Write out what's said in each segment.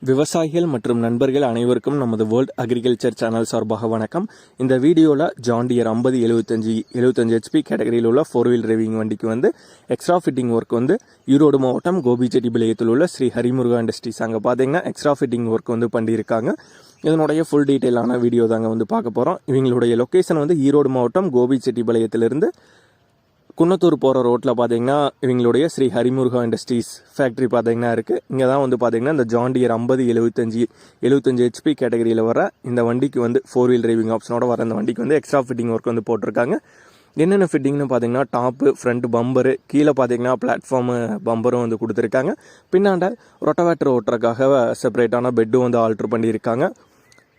விவசாயிகள் மற்றும் நண்பர்கள் அனைவருக்கும் நமது வேர்ல்ட் அக்ரிகல்ச்சர் சேனல் சார்பாக வணக்கம். இந்த வீடியோவில் ஜான் டியர் 5075 ஹெச்பி கேட்டகரியில் உள்ள 4-wheel டிரைவிங் வண்டிக்கு வந்து எக்ஸ்ட்ரா ஃபிட்டிங் ஒர்க் வந்து ஈரோடு மாவட்டம் கோபிச்செட்டிப்பாளையத்தில் உள்ள ஸ்ரீ ஹரிமுருகா இண்டஸ்ட்ரீஸ் அங்கே பார்த்தீங்கன்னா எக்ஸ்ட்ரா ஃபிட்டிங் ஒர்க் வந்து பண்ணியிருக்காங்க. இதனுடைய ஃபுல் டீட்டெயிலான வீடியோ தாங்க வந்து பார்க்க போகிறோம். இவங்களுடைய லொக்கேஷன் வந்து ஈரோடு மாவட்டம் கோபிச்செட்டிப்பாளையத்திலிருந்து குன்னத்தூர் போகிற ரோட்டில் பார்த்தீங்கன்னா இவங்களுடைய ஸ்ரீ ஹரிமுருகா இண்டஸ்ட்ரீஸ் ஃபேக்ட்ரி பார்த்தீங்கன்னா இருக்குது. இங்கே தான் வந்து பார்த்தீங்கன்னா இந்த ஜான் டியர் 5075 ஹெச்பி கேட்டகரியில் வர இந்த வண்டிக்கு வந்து 4-wheel டிரைவிங் ஆப்ஷனோட வர இந்த வண்டிக்கு வந்து எக்ஸ்ட்ரா ஃபிட்டிங் ஒர்க் வந்து போட்டிருக்காங்க. என்னென்ன ஃபிட்டிங்னு பார்த்தீங்கன்னா டாப்பு, ஃப்ரண்ட் பம்பரு, கீழே பார்த்தீங்கன்னா பிளாட்ஃபார்மு பம்பரும் வந்து கொடுத்துருக்காங்க. பின்னாண்ட ரொட்டவேட்டர் ஓட்டுறதுக்காக செப்பரேட்டான பெட்டும் வந்து ஆல்ட்ரு பண்ணியிருக்காங்க.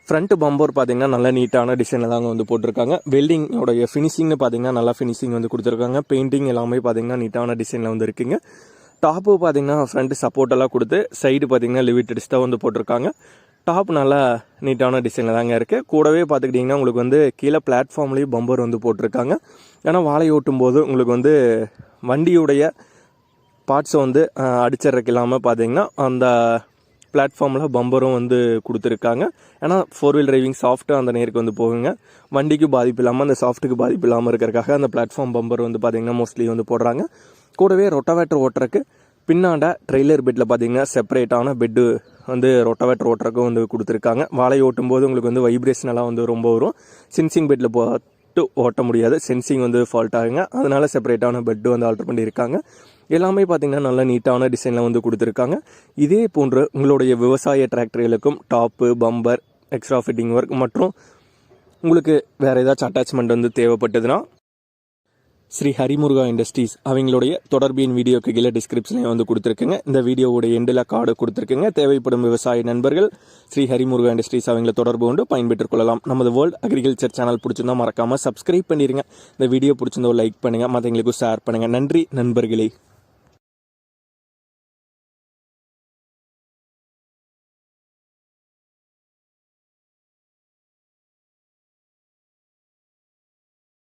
ஃப்ரண்ட் பம்பர் பார்த்தீங்கன்னா நல்ல நீட்டான டிசைனில் தாங்க வந்து போட்டிருக்காங்க. வெல்டிங்கோடைய ஃபினிஷிங்னு பார்த்தீங்கன்னா நல்லா ஃபினிஷிங் வந்து கொடுத்துருக்காங்க. பெயிண்டிங் எல்லாமே பார்த்தீங்கன்னா நீட்டான டிசைனில் வந்து இருக்குங்க. டாப்பு பார்த்தீங்கன்னா ஃப்ரண்ட் சப்போர்ட் எல்லாம் கொடுத்து சைடு பார்த்தீங்கன்னா லிமிட்டட் ஸ்டவ் வந்து போட்டிருக்காங்க. டாப் நல்லா நீட்டான டிசைனில் தாங்க இருக்குது. கூடவே பார்த்துக்கிட்டிங்கன்னா உங்களுக்கு வந்து கீழே பிளாட்ஃபார்ம்லேயும் பம்பர் வந்து போட்டிருக்காங்க. ஏன்னா வாழை ஓட்டும் போது உங்களுக்கு வந்து வண்டியுடைய பார்ட்ஸை வந்து அடிச்சிடறக்கு இல்லாமல் பார்த்தீங்கன்னா அந்த பிளாட்ஃபார்மில் பம்பரும் வந்து கொடுத்துருக்காங்க. ஏன்னா 4-wheel டிரைவிங் சாஃப்ட்டு அந்த நேருக்கு வந்து போகுங்க. வண்டிக்கு பாதிப்பு இல்லாமல் அந்த சாஃப்ட்டுக்கு பாதிப்பு இல்லாமல் இருக்கிறதுக்காக அந்த பிளாட்ஃபார்ம் பம்பர் வந்து பார்த்திங்கன்னா மோஸ்ட்லி வந்து போடுறாங்க. கூடவே ரொட்டவேட்டர் ஓட்டுறக்கு பின்னாண்ட ட்ரெய்லர் பெட்டில் பார்த்திங்கன்னா செப்பரேட்டான பெட்டு வந்து ரொட்டவேட்டர் ஓட்டுறக்கும் வந்து கொடுத்துருக்காங்க. வாழை ஓட்டும் போது உங்களுக்கு வந்து வைப்ரேஷனெல்லாம் வந்து ரொம்ப வரும். சென்சிங் பெட்டில் போட்டு ஓட்ட முடியாது, சென்சிங் வந்து ஃபால்ட் ஆகுங்க. அதனால செப்பரேட்டான பெட்டு வந்து ஆல்டர் பண்ணியிருக்காங்க. எல்லாமே பார்த்திங்கன்னா நல்ல நீட்டான டிசைனில் வந்து கொடுத்துருக்காங்க. இதே போன்று உங்களுடைய விவசாய டிராக்டர்களுக்கும் top, bumper, extra fitting work மற்றும் உங்களுக்கு வேறு ஏதாச்சும் அட்டாச்மெண்ட் வந்து தேவைப்பட்டதுன்னா ஸ்ரீ ஹரிமுருகா இண்டஸ்ட்ரீஸ் அவங்களுடைய தொடர்பின் வீடியோக்கு கீழே டிஸ்கிரிப்ஷன்லேயும் வந்து கொடுத்துருக்குங்க. இந்த வீடியோவுடைய எண்டில் கார்டு கொடுத்துருக்குங்க. தேவைப்படும் விவசாய நண்பர்கள் ஸ்ரீ ஹரிமுருகா இண்டஸ்ட்ரீஸ் அவங்களை தொடர்பு கொண்டு பயன்பெற்றுக் கொள்ளலாம். நமது வேர்ல்ட் அக்ரிகல்ச்சர் சேனல் பிடிச்சிருந்தா மறக்காமல் சப்ஸ்கிரைப் பண்ணிடுங்க. இந்த வீடியோ பிடிச்சிருந்தோ லைக் பண்ணுங்கள், மற்றவங்களுக்கும் ஷேர் பண்ணுங்கள். நன்றி நண்பர்களே.